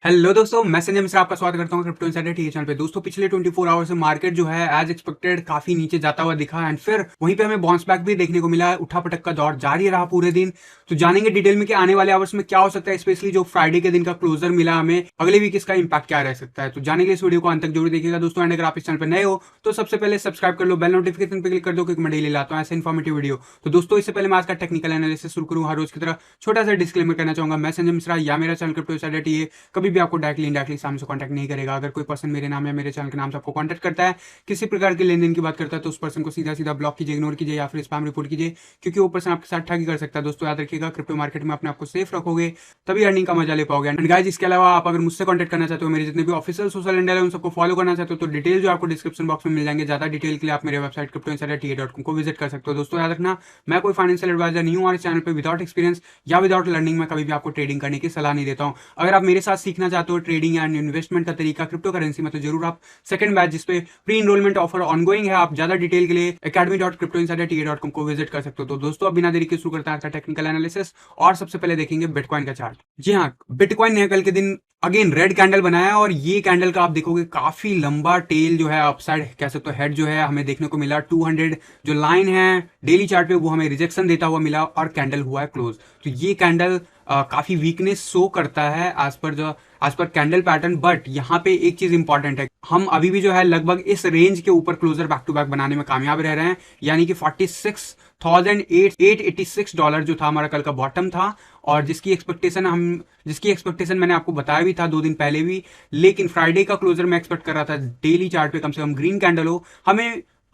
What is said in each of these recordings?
Hello दोस्तों, मैं संजय मिश्रा आपका स्वागत करता हूं क्रिप्टो इनसाइडर टीवी चैनल पे। दोस्तों, पिछले 24 आवर्स से मार्केट जो है एज एक्सपेक्टेड काफी नीचे जाता हुआ दिखा एंड फिर वहीं पे हमें बाउंस बैक भी देखने को मिला। उठा पटक का दौर जारी रहा पूरे दिन। तो जानेंगे डिटेल में कि आने वाले आवर्स में क्या हो सकता है, स्पेशली जो फ्राइडे के दिन का क्लोजर मिला हमें, अगले वीक इसका इंपैक्ट क्या रह सकता है। तो जानेंगे इस वीडियो को अंत तक जरूर देखिएगा दोस्तों। एंड अगर आप इस चैनल पर नए हो तो सबसे पहले सब्सक्राइब कर लो, बेल नोटिफिकेशन पे क्लिक कर दो, क्योंकि मैं डेली लाता हूँ ऐसे इन्फॉर्मेटिव वीडियो। तो दोस्तों, इससे पहले मैं आज का टेक्निकल एनालिसिस शुरू करूँ, हर रोज की तरह छोटा सा डिस्क्लेमर करना चाहूंगा। मैं संजय मिश्रा या मेरा चैनल क्रिप्टो इनसाइडर टीवी कभी भी आपको डायरेक्टली इनडायरेक्टली सामने से कांटेक्ट नहीं करेगा। अगर कोई पर्सन मेरे नाम या मेरे चैनल के नाम से आपको कांटेक्ट करता है, किसी प्रकार की लेन देन की बात करता है, तो उस पर्सन को सीधा सीधा ब्लॉक कीजिए, इग्नोर कीजिए या फिर स्पैम रिपोर्ट कीजिए, क्योंकि वो पर्सन आपके साथ ठगी कर सकता है। दोस्तों, याद रखिएगा, क्रिप्टो मार्केट में अपने आपको सेफ रखोगे तभी अर्निंग का मजा ले पाओगे। एंड गाइस, इसके अलावा आप अगर मुझसे कांटेक्ट करना चाहते हो, मेरे जितने भी ऑफिशियल सोशल हैंडल है उन सबको फॉलो करना चाहते हो, तो डिटेल जो आपको डिस्क्रिप्शन बॉक्स में मिल जाएंगे। ज्यादा डिटेल के लिए आप मेरे वेबसाइट cryptoinsiderta.com को विजिट कर सकते हो। दोस्तों, याद रखना, मैं कोई फाइनेंशियल एडवाइजर नहीं हूँ और इस चैनल पे विदाउट एक्सपीरियंस या विदाउट लर्निंग में कभी भी आपको ट्रेडिंग करने की सलाह नहीं देता हूँ। अगर आप मेरे साथ सीखना चाहते हो ट्रेडिंग एंड इन्वेस्टमेंट का तरीका क्रिप्टो करेंसी में, तो जरूर आप सेकंड बैच जिसपे प्री इनरोलमेंट ऑफर ऑनगोइंग है, आप ज्यादा डिटेल के लिए academy.cryptoinsiderta.com को विजिट कर सकते हो। तो दोस्तों, अब बिना देरी के शुरू करते हैं आज का टेक्निकल एनालिसिस और सबसे पहले देखेंगे बिटकॉइन का चार्ट। जी हाँ, बिटकॉइन ने कल के दिन अगेन रेड कैंडल बनाया और ये कैंडल का आप देखोगे काफी लंबा टेल जो है अपसाइड कह सकते हो हेड जो है हमें देखने को मिला। 200 जो लाइन है डेली चार्ट पे वो हमें रिजेक्शन देता हुआ मिला और कैंडल हुआ है क्लोज। तो ये कैंडल काफी वीकनेस शो करता है as per candle pattern. But यहाँ पे एक चीज इंपॉर्टेंट है, हम अभी भी जो है लगभग इस रेंज के ऊपर क्लोजर बैक टू बैक बनाने में कामयाब रह रहे हैं, यानी कि $46,886 जो था हमारा कल का बॉटम था, और जिसकी एक्सपेक्टेशन मैंने आपको बताया भी था 2 दिन पहले भी। लेकिन फ्राइडे का क्लोजर मैं एक्सपेक्ट कर रहा था डेली चार्ट पे कम से कम ग्रीन कैंडल हो।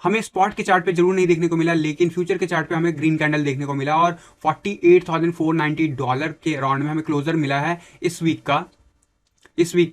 हमें स्पॉट के चार्ट पे जरूर नहीं देखने को मिला, लेकिन फ्यूचर के चार्ट पे हमें ग्रीन कैंडल देखने को मिला और $48,490 के अराउंड में हमें क्लोजर मिला है इस वीक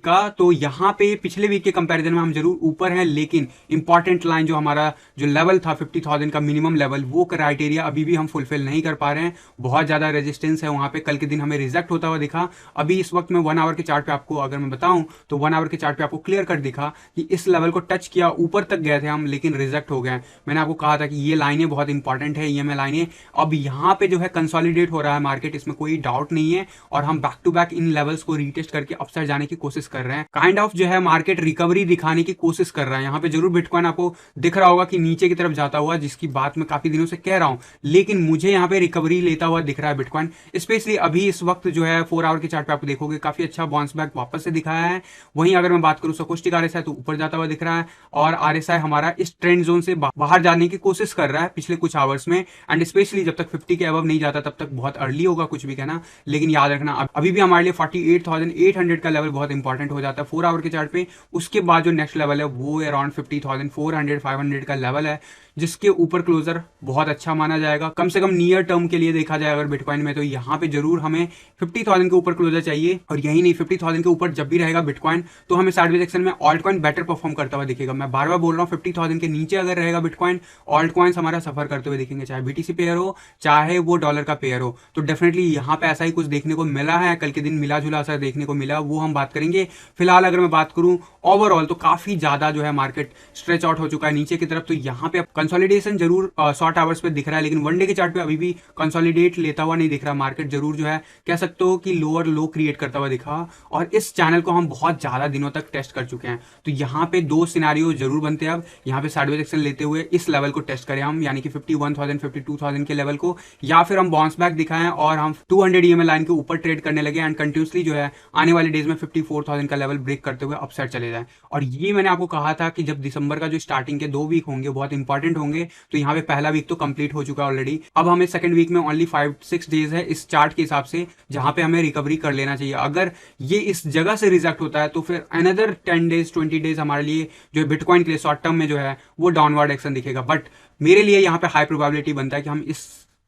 का। तो यहाँ पे पिछले वीक के कंपैरिजन में हम जरूर ऊपर हैं, लेकिन इंपॉर्टेंट लाइन जो हमारा जो लेवल था 50,000 का मिनिमम लेवल, वो क्राइटेरिया अभी भी हम फुलफिल नहीं कर पा रहे हैं। बहुत ज्यादा रेजिस्टेंस है वहां पे, कल के दिन हमें रिजेक्ट होता हुआ दिखा। अभी इस वक्त में 1 आवर के चार्ट पे आपको अगर मैं बताऊं तो 1 आवर के चार्ट पे आपको क्लियर कट दिखा कि इस लेवल को टच किया, ऊपर तक गए थे हम, लेकिन रिजेक्ट हो गए। मैंने आपको कहा था कि ये लाइनें बहुत इंपॉर्टेंट है, ईएमए लाइनें। अब यहाँ पे जो है कंसोलिडेट हो रहा है मार्केट, इसमें कोई डाउट नहीं है, और हम बैक टू बैक इन लेवल्स को रीटेस्ट करके अपसाइड जाने की कोशिश कर रहे हैं। काइंड ऑफ जो है मार्केट रिकवरी दिखाने की कोशिश कर रहा है। यहाँ पे जरूर बिटकॉइन आपको दिख रहा होगा कि नीचे की तरफ जाता हुआ, जिसकी बात मैं काफी दिनों से कह रहा हूं, लेकिन मुझे यहाँ पे रिकवरी लेता हुआ दिख रहा है बिटकॉइन। स्पेशली अभी इस वक्त जो है 4 आवर के चार्ट पे आप देखोगे काफी अच्छा बाउंस बैक वापस से दिखाया है। वहीं अगर मैं बात करूं सकोस्टिक आरएसआई, तो ऊपर जाता हुआ दिख रहा है, और आरएसआई हमारा इस ट्रेंड जोन से बाहर जाने की कोशिश कर रहा है पिछले कुछ आवर्स में। एंड स्पेशली जब तक 50 के अबव नहीं जाता तब तक बहुत अर्ली होगा कुछ भी कहना, लेकिन याद रखना अभी भी हमारे लिए 48,800 का लेवल बहुत इंपॉर्टेंट हो जाता है 4 आवर के चार्ट पे। उसके बाद जो नेक्स्ट लेवल है वो अराउंड 50,400 500 का लेवल है, जिसके ऊपर क्लोजर बहुत अच्छा माना जाएगा, कम से कम नियर टर्म के लिए देखा जाए अगर बिटकॉइन में। तो यहाँ पे जरूर हमें 50,000 के ऊपर क्लोजर चाहिए, और यही नहीं 50,000 के ऊपर जब भी रहेगा बिटकॉइन तो हमें साइडवेज एक्शन में ऑल्ट कॉइन बेटर परफॉर्म करता हुआ दिखेगा। मैं बार बार बोल रहा हूँ, 50,000 के नीचे अगर रहेगा बिटकॉइन, ऑल्ट कॉइन्स हमारा सफर करते हुए दिखेंगे, चाहे बीटीसी पेयर हो चाहे वो डॉलर का पेयर हो। तो डेफिनेटली यहाँ पे ऐसा ही कुछ देखने को मिला है, कल के दिन मिला जुला असर देखने को मिला, वो हम बात करेंगे। फिलहाल अगर मैं बात करूं ओवरऑल, तो काफी ज्यादा जो है मार्केट स्ट्रेच आउट हो चुका है नीचे की तरफ। तो यहाँ पे कंसोलिडेशन जरूर शॉर्ट आवर्स पे दिख रहा है, लेकिन वन डे के चार्ट पे अभी भी कंसोलिडेट लेता हुआ नहीं दिख रहा। मार्केट जरूर जो है कह सकते हो कि लोअर लो क्रिएट करता हुआ दिखा, और इस चैनल को हम बहुत ज्यादा दिनों तक टेस्ट कर चुके हैं। तो यहाँ पे 2 सिनेरियो जरूर बनते हैं। अब यहाँ पे साइडवेज एक्शन लेते हुए इस लेवल को टेस्ट करें हम, यानी कि 51,000 52,000 के लेवल को, या फिर हम बाउंस बैक दिखाएं और हम 200 ईएमए लाइन के ऊपर ट्रेड करने लगे एंड कंटिन्यूसली जो है आने वाले डेज में 54,000 का लेवल ब्रेक करते हुए अपसाइड चले जाए। और ये मैंने आपको कहा था कि जब दिसंबर का जो स्टार्टिंग के 2 वीक होंगे बहुत इंपॉर्टेंट होंगे। तो यहाँ पे पहला वीक तो कंप्लीट हो चुका है ऑलरेडी, अब हमें सेकंड वीक में ओनली 5-6 डेज है इस चार्ट के हिसाब से, जहां पे हमें रिकवरी कर लेना चाहिए। अगर ये इस जगह से रिजेक्ट होता है तो फिर अनदर 10 डेज 20 डेज हमारे लिए जो है बिटकॉइन के लिए शॉर्ट टर्म में जो है वो डाउनवर्ड एक्शन दिखेगा। बट मेरे लिए यहाँ पे हाई प्रोबेबिलिटी बनता है कि हम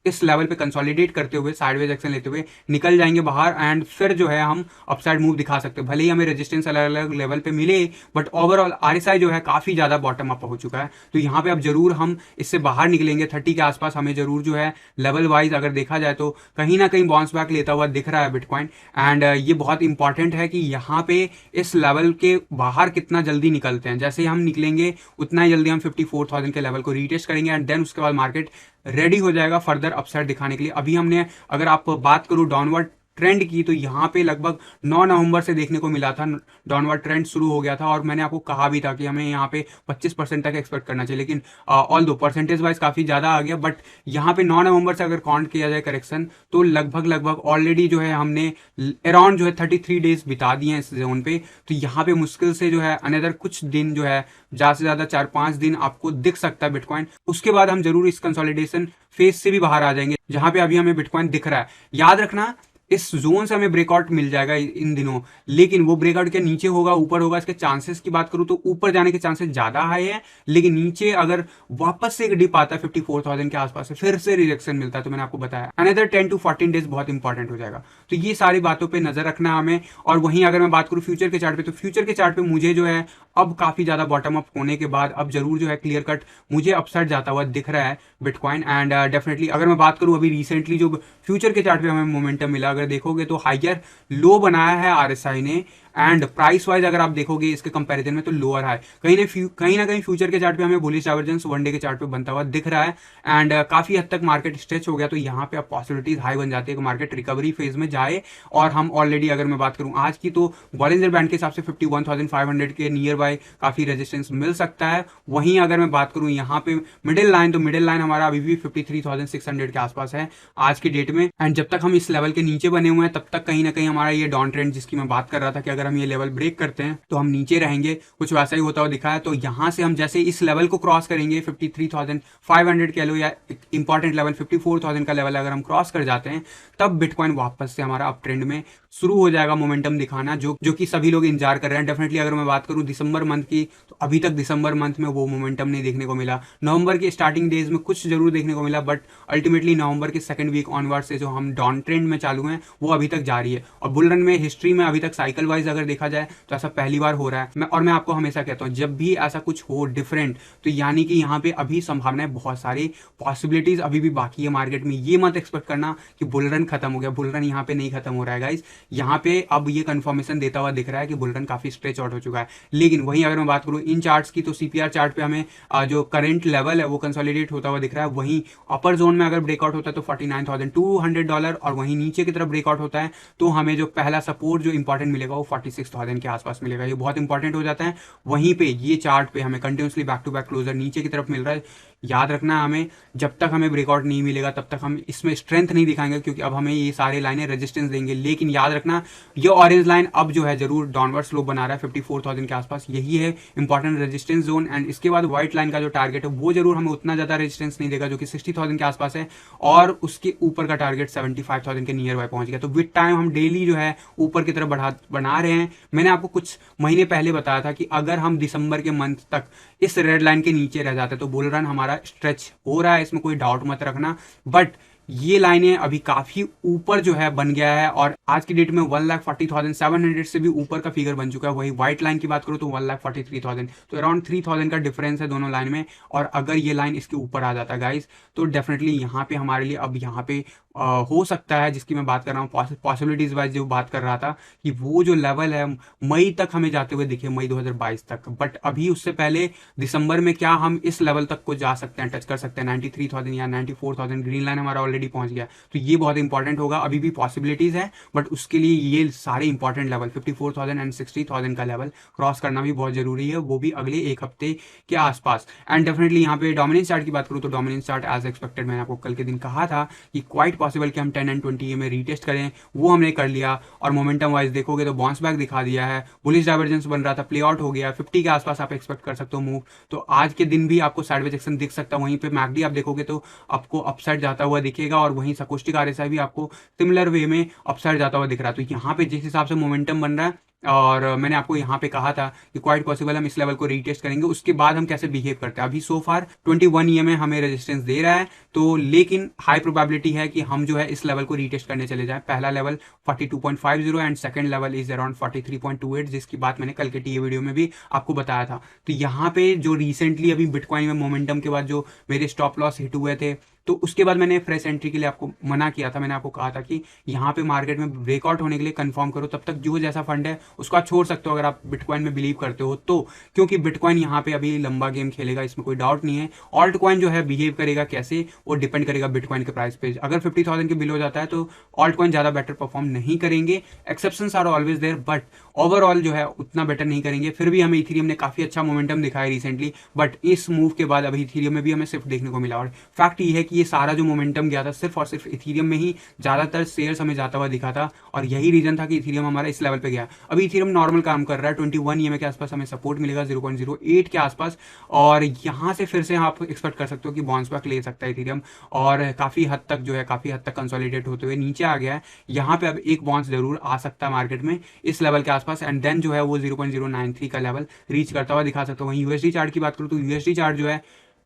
इस लेवल पे कंसोलिडेट करते हुए साइडवेज एक्शन लेते हुए निकल जाएंगे बाहर, एंड फिर जो है हम अपसाइड मूव दिखा सकते हैं। भले ही हमें रेजिस्टेंस अलग अलग लेवल पे मिले, बट ओवरऑल आरएसआई जो है काफी ज्यादा बॉटम अप हो चुका है। तो यहाँ पे अब जरूर हम इससे बाहर निकलेंगे 30 के आसपास। हमें जरूर जो है लेवल वाइज अगर देखा जाए तो कहीं ना कहीं बाउंस बैक लेता हुआ दिख रहा है बिटकॉइन। एंड ये बहुत इंपॉर्टेंट है कि यहाँ पे इस लेवल के बाहर कितना जल्दी निकलते हैं। जैसे ही हम निकलेंगे उतना ही जल्दी हम 54,000 के लेवल को रीटेस्ट करेंगे, एंड देन उसके बाद मार्केट रेडी हो जाएगा फर्दर अपसाइड दिखाने के लिए। अभी हमने अगर आप बात करूं डाउनवर्ड ट्रेंड की, तो यहाँ पे लगभग 9 नवंबर से देखने को मिला था डाउनवर्ड ट्रेंड शुरू हो गया था, और मैंने आपको कहा भी था कि हमें यहाँ पे 25% तक एक्सपेक्ट करना चाहिए, लेकिन ऑल दो परसेंटेज वाइज काफ़ी ज़्यादा आ गया, बट यहाँ पे 9 नवंबर से अगर काउंट किया जाए करेक्शन, तो लगभग ऑलरेडी जो है हमने अराउंड जो है 33 डेज बिता दिए हैं इस जोन पे। तो यहाँ पे मुश्किल से जो है अनदर कुछ दिन जो है, ज़्यादा से ज़्यादा 4-5 दिन आपको दिख सकता है बिटकॉइन। उसके बाद हम जरूर इस कंसोलिडेशन फेज से भी बाहर आ जाएंगे, जहां पे अभी हमें बिटकॉइन दिख रहा है। याद रखना, इस जोन से हमें ब्रेकआउट मिल जाएगा इन दिनों, लेकिन वो ब्रेकआउट के नीचे होगा ऊपर होगा। इसके चांसेस की बात करूं तो ऊपर जाने के चांसेस ज्यादा हाई है, लेकिन नीचे अगर वापस से एक डिप आता है 54,000 के आसपास से, फिर से रिजेक्शन मिलता है, तो मैंने आपको बताया अनदर 10 to 14 डेज बहुत इंपॉर्टेंट हो जाएगा। तो ये सारी बातों पर नजर रखना है हमें। और वहीं अगर मैं बात करूं फ्यूचर के चार्ट पे, तो फ्यूचर के चार्ट पे मुझे जो है अब काफी ज्यादा बॉटम अप होने के बाद अब जरूर जो है क्लियर कट मुझे अपसाइड जाता हुआ दिख रहा है बिटकॉइन। एंड डेफिनेटली अगर मैं बात करूं अभी रिसेंटली जो फ्यूचर के चार्ट पे हमें मोमेंटम मिला, अगर देखोगे तो हायर लो बनाया है आरएसआई ने, एंड प्राइस वाइज अगर आप देखोगे इसके कंपैरिजन में तो लोअर हाई। कहीं ना कहीं फ्यूचर के चार्ट पे हमें बुलिश डाइवर्जेंस वन डे के चार्ट पे बनता हुआ दिख रहा है, एंड काफी हद तक मार्केट स्ट्रेच हो गया। तो यहाँ पे अब पॉसिबिलिटीज हाई बन जाती है कि मार्केट रिकवरी फेज में जाए। और हम ऑलरेडी अगर मैं बात करूं आज की, तो बॉलिंजर बैंड के हिसाब से 51,500 के नियर बाय काफी रेजिस्टेंस मिल सकता है। वहीं अगर मैं बात करूं यहाँ पे मिडिल लाइन, तो मिडिल लाइन हमारा अभी भी 53,600 के आसपास है आज की डेट में। एंड जब तक हम इस लेवल के नीचे बने हुए हैं, तब तक कहीं ना कहीं हमारा ये डाउन ट्रेंड जिसकी मैं बात कर रहा था कि अगर हम ये लेवल ब्रेक करते हैं तो हम नीचे रहेंगे, कुछ वैसा ही होता हुआ दिखा है। तो यहां से हम जैसे इस लेवल को क्रॉस करेंगे 53,500 कह लो, या इंपॉर्टेंट लेवल 54,000 का लेवल अगर हम क्रॉस कर जाते हैं, तब बिटकॉइन वापस से हमारा अप ट्रेंड में शुरू हो जाएगा मोमेंटम दिखाना, जो कि सभी लोग इंतजार कर रहे हैं। डेफिनेटली अगर मैं बात करूं दिसंबर मंथ की, तो अभी तक दिसंबर मंथ में वो मोमेंटम नहीं देखने को मिला। नवंबर के स्टार्टिंग डेज में कुछ जरूर देखने को मिला, बट अल्टीमेटली नवंबर के सेकंड वीक ऑनवर्ड से जो हम डाउन ट्रेंड में चालू हैं वो अभी तक जारी है। और बुल रन में हिस्ट्री में अभी तक साइकिल वाइज अगर देखा जाए तो ऐसा पहली बार हो रहा है। मैं आपको हमेशा कहता हूँ, जब भी ऐसा कुछ हो डिफरेंट, तो यानी कि यहाँ पे अभी संभावनाएं बहुत सारी पॉसिबिलिटीज अभी भी बाकी है मार्केट में। ये मत एक्सपेक्ट करना कि बुल रन खत्म हो गया, बुल रन यहाँ पे नहीं खत्म हो रहा है गाइस। यहाँ पे अब ये कंफर्मेशन देता हुआ दिख रहा है कि बुल रन काफी स्ट्रेच आउट हो चुका है। लेकिन वहीं अगर मैं बात करूं इन चार्ट्स की, तो सीपीआर चार्ट पे हमें जो करंट लेवल है वो कंसोलिडेट होता हुआ दिख रहा है। वहीं अपर जोन में अगर ब्रेकआउट होता है तो $49,200, और वहीं नीचे की तरफ ब्रेकआउट होता है तो हमें जो पहला सपोर्ट जो इंपॉर्टेंट मिलेगा वो 46,000 के आसपास मिलेगा। ये बहुत इंपॉर्टेंट हो जाता है। वहीं पे ये चार्ट पे हमें continuously back to back closure नीचे की तरफ मिल रहा है। याद रखना हमें, जब तक हमें ब्रेकआउट नहीं मिलेगा तब तक हम इसमें स्ट्रेंथ नहीं दिखाएंगे, क्योंकि अब हमें ये सारे लाइनें रेजिस्टेंस देंगे। लेकिन याद रखना, ये ऑरेंज लाइन अब जो है जरूर डाउनवर्ड स्लोप बना रहा है 54,000 के आसपास, यही है इंपॉर्टेंट रेजिस्टेंस जोन। एंड इसके बाद व्हाइट लाइन का जो टारगेट है वो जरूर हमें उतना ज्यादा रेजिस्टेंस नहीं देगा, जो कि 60,000 के आसपास है, और उसके ऊपर का टारगेट 75,000 के नियर बाय पहुंच गया। तो विद टाइम हम डेली जो है ऊपर की तरफ बना रहे हैं। मैंने आपको कुछ महीने पहले बताया था कि अगर हम दिसंबर के मंथ तक इस रेड लाइन के नीचे रह जाते तो बुल रन हमारा स्ट्रेच हो रहा है, इसमें कोई डाउट मत रखना। बट ये लाइनें अभी काफी ऊपर जो है बन गया है, और आज की डेट में 1,40,700 से भी ऊपर का फिगर बन चुका है। वही व्हाइट लाइन की बात करो तो 1,43,000, तो अराउंड 3,000 का डिफरेंस है दोनों लाइन में। और अगर ये लाइन इसके ऊपर आ जाता है गाइस, तो डेफिनेटली यहाँ पे हमारे लिए अब यहाँ पे हो सकता है, जिसकी मैं बात कर रहा हूँ पॉसिबिलिटीज वाइज जो बात कर रहा था, कि वो जो लेवल है मई तक हमें जाते हुए दिखे, मई 2022 तक। बट अभी उससे पहले दिसंबर में क्या हम इस लेवल तक को जा सकते हैं, टच कर सकते हैं 93,000 या 94,000, ग्रीन लाइन हमारा ऑलरेडी पहुंच गया। तो ये बहुत इंपॉर्टेंट होगा। अभी भी पॉसिबिलिटीज है, बट उसके लिए ये सारे इंपॉर्टेंट लेवल 54,000 एंड 60,000 का लेवल क्रॉस करना भी बहुत जरूरी है, वो भी अगले एक हफ्ते के आसपास। एंड डेफिनेटली यहाँ पे डोमिनेंस चार्ट की बात करूँ तो डोमिनेंस चार्ट एज एक्सपेक्टेड, मैंने आपको कल के दिन कहा था कि क्वाइट पॉसिबल कि हम 10 एंड 20 में रीटेस्ट करें, वो हमने कर लिया। और मोमेंटम वाइज देखोगे तो बाउंस बैक दिखा दिया है, बुलिश डाइवर्जेंस बन रहा था, प्ले आउट हो गया, 50 के आसपास आप एक्सपेक्ट कर सकते हो मूव। तो आज के दिन भी आपको साइडवेज एक्शन दिख सकता है। वहीं पे मैकडी आप देखोगे तो आपको अपसाइड जाता हुआ दिखेगा, और वहीं सकोस्टिक आरएसआई भी आपको सिमिलर वे में अपसाइड जाता हुआ दिख रहा है। तो यहाँ पे जिस हिसाब से मोमेंटम बन रहा है, और मैंने आपको यहाँ पे कहा था कि क्वाइट पॉसिबल हम इस लेवल को रीटेस्ट करेंगे, उसके बाद हम कैसे बिहेव करते हैं। अभी सो फार 21 EMA हमें रेजिस्टेंस दे रहा है, तो लेकिन हाई प्रोबेबिलिटी है कि हम जो है इस लेवल को रीटेस्ट करने चले जाएं। पहला level 42.50 and second level is around 43.28, जिसकी बात मैंने कल के टीए वीडियो में भी आपको बताया था। तो यहाँ पे जो रिसेंटली अभी बिटकॉइन में मोमेंटम के बाद जो मेरे स्टॉप लॉस हिट हुए थे, तो उसके बाद मैंने फ्रेश एंट्री के लिए आपको मना किया था। मैंने आपको कहा था कि यहाँ पे मार्केट में ब्रेकआउट होने के लिए कंफर्म करो, तब तक जो जैसा फंड है उसको आप छोड़ सकते हो अगर आप बिटकॉइन में बिलीव करते हो तो, क्योंकि बिटकॉइन यहाँ पे अभी लंबा गेम खेलेगा, इसमें कोई डाउट नहीं है। ऑल्ट कॉइन जो है बिहेव करेगा कैसे वो डिपेंड करेगा बिटकॉइन के प्राइस पे। अगर 50,000 के बिलो जाता है तो ऑल्ट कॉइन ज़्यादा बेटर परफॉर्म नहीं करेंगे, exceptions are always there, but overall जो है उतना बेटर नहीं करेंगे। फिर भी हमें इथेरियम ने काफ़ी अच्छा मोमेंटम दिखाया रिसेंटली, बट इस मूव के बाद अभी इथेरियम में भी हमें सिर्फ देखने को मिला। और फैक्ट ये है कि ये सारा जो मोमेंटम गया था सिर्फ और सिर्फ इथेरियम में ही ज़्यादातर शेयर्स हमें जाता हुआ दिखा था, और यही रीजन था कि इथेरियम हमारा इस लेवल पे गया। अभी इथेरियम नॉर्मल काम कर रहा है, 21 ईएमए के आसपास हमें सपोर्ट मिलेगा, 0.08 के आसपास, और यहाँ से फिर से आप एक्सपेक्ट कर सकते हो कि बाउंस बैक ले सकता है इथेरियम, और काफ़ी हद तक जो है काफ़ी हद तक कंसोलिडेट होते हुए नीचे आ गया है। यहाँ पे अब एक बाउंस जरूर आ सकता है मार्केट में इस लेवल के आसपास, एंड देन जो है वो 0.093 का लेवल रीच करता हुआ दिखा सकता हूँ। वहीं यूएसडी चार्ट की बात करूँ तो यूएसडी चार्ट जो है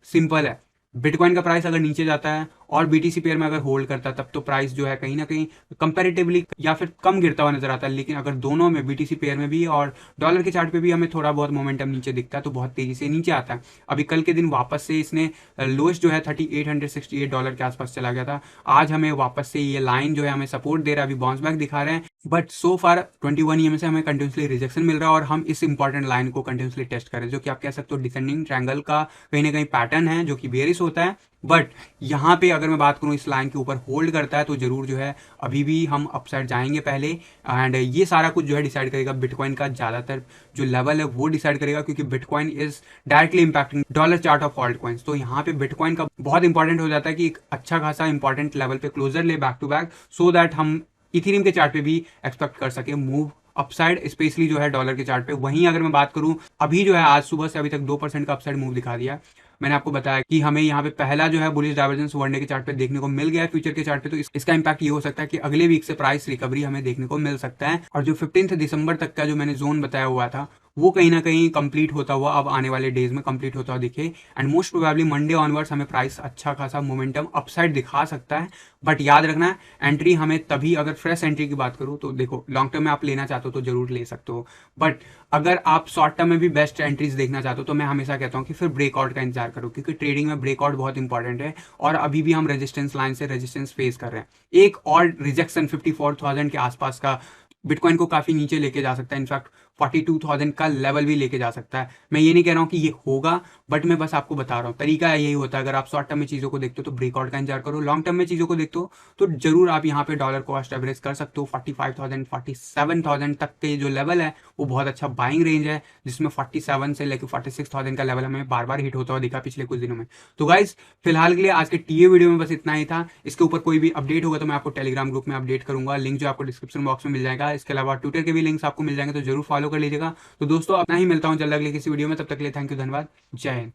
सिंपल है, बिटकॉइन का प्राइस अगर नीचे जाता है और बीटीसी पेयर में अगर होल्ड करता है तब तो प्राइस जो है कहीं ना कहीं कंपैरेटिवली या फिर कम गिरता हुआ नजर आता है। लेकिन अगर दोनों में बीटीसी पेयर में भी और डॉलर के चार्ट पे भी हमें थोड़ा बहुत मोमेंटम नीचे दिखता है तो बहुत तेजी से नीचे आता है। अभी कल के दिन वापस से इसने लोएस्ट जो है $3868 के आसपास चला गया था। आज हमें वापस से ये लाइन जो है हमें सपोर्ट दे रहा है, अभी बाउंस बैक दिखा रहे हैं, बट सो फार 21 ईएमए से हमें कंटिन्यूसली रिजेक्शन मिल रहा है और हम इस इंपॉर्टेंट लाइन को कंटिन्यूसली टेस्ट कर रहे हैं, जो कि आप कह सकते हो डिसेंडिंग ट्रायंगल का कहीं ना कहीं पैटर्न है जो कि बेरिश होता है। बट यहाँ पे अगर मैं बात करूँ इस लाइन के ऊपर होल्ड करता है तो जरूर जो है अभी भी हम अपसाइड जाएंगे पहले, एंड ये सारा कुछ जो है डिसाइड करेगा बिटकॉइन का ज़्यादातर जो लेवल है वो डिसाइड करेगा, क्योंकि bitcoin is directly impacting dollar chart of alt coins. तो यहाँ पे बिटकॉइन का बहुत इंपॉर्टेंट हो जाता है कि एक अच्छा खासा इंपॉर्टेंट लेवल पे क्लोजर ले back to back, so that हम इथेरियम के चार्ट पे भी एक्सपेक्ट कर सके मूव अपसाइड, स्पेशली जो है डॉलर के चार्ट पे। वहीं अगर मैं बात करूं अभी जो है आज सुबह से अभी तक 2% का अपसाइड मूव दिखा दिया। मैंने आपको बताया कि हमें यहाँ पे पहला जो है बुलिश डाइवर्जेंस वन डे के चार्ट पे देखने को मिल गया है फ्यूचर के चार्ट पे, तो इसका इंपैक्ट ये हो सकता है कि अगले वीक से प्राइस रिकवरी हमें देखने को मिल सकता है। और जो 15 दिसंबर तक का जो मैंने जोन बताया हुआ था वो कहीं ना कहीं कंप्लीट होता हुआ अब आने वाले डेज में कंप्लीट होता हुआ दिखे, and most probably Monday onwards हमें प्राइस अच्छा खासा मोमेंटम अपसाइड दिखा सकता है। बट याद रखना एंट्री हमें तभी, अगर फ्रेश एंट्री की बात करूँ तो देखो लॉन्ग टर्म में आप लेना चाहते हो तो जरूर ले सकते हो, बट अगर आप शॉर्ट टर्म में भी बेस्ट एंट्रीज देखना चाहते हो तो मैं हमेशा कहता हूँ कि फिर ब्रेकआउट का इंतजार करो, क्योंकि ट्रेडिंग में ब्रेकआउट बहुत इंपॉर्टेंट है और अभी भी हम रेजिस्टेंस लाइन से रेजिस्टेंस फेस कर रहे हैं। एक और रिजेक्शन 54,000 के आसपास का बिटकॉइन को काफी नीचे लेके जा सकता है, इनफैक्ट 42,000 का लेवल भी लेके जा सकता है। मैं ये नहीं कह रहा हूँ कि ये होगा, बट मैं बस आपको बता रहा हूँ तरीका यही होता है। अगर आप शॉर्ट टर्म में चीज़ों को देखते हो तो ब्रेकआउट का इंतजार करो, लॉन्ग टर्म में चीज़ों को देखते हो तो जरूर आप यहाँ पे डॉलर कॉस्ट एवरेज कर सकते हो। 45,000 47,000 तक के जो लेवल है वो बहुत अच्छा बाइंग रेंज है, जिसमें 47 से लेकर 46,000 का लेवल हमें बार बार हिट होता हुआ दिखा पिछले कुछ दिनों में। तो गाइज फिलहाल के लिए आज के टीए वीडियो में बस इतना ही था। इसके ऊपर कोई भी अपडेट होगा तो मैं आपको टेलीग्राम ग्रुप में अपडेट करूंगा, लिंक जो आपको डिस्क्रिप्शन बॉक्स में मिल जाएगा। इसके अलावा ट्विटर के भी लिंक्स आपको मिल जाएंगे तो जरूर फॉलो कर लीजिएगा। तो दोस्तों अपना ही मिलता हूँ जल्द अगले किसी वीडियो में, तब तक के लिए थैंक यू, धन्यवाद, जय हिंद।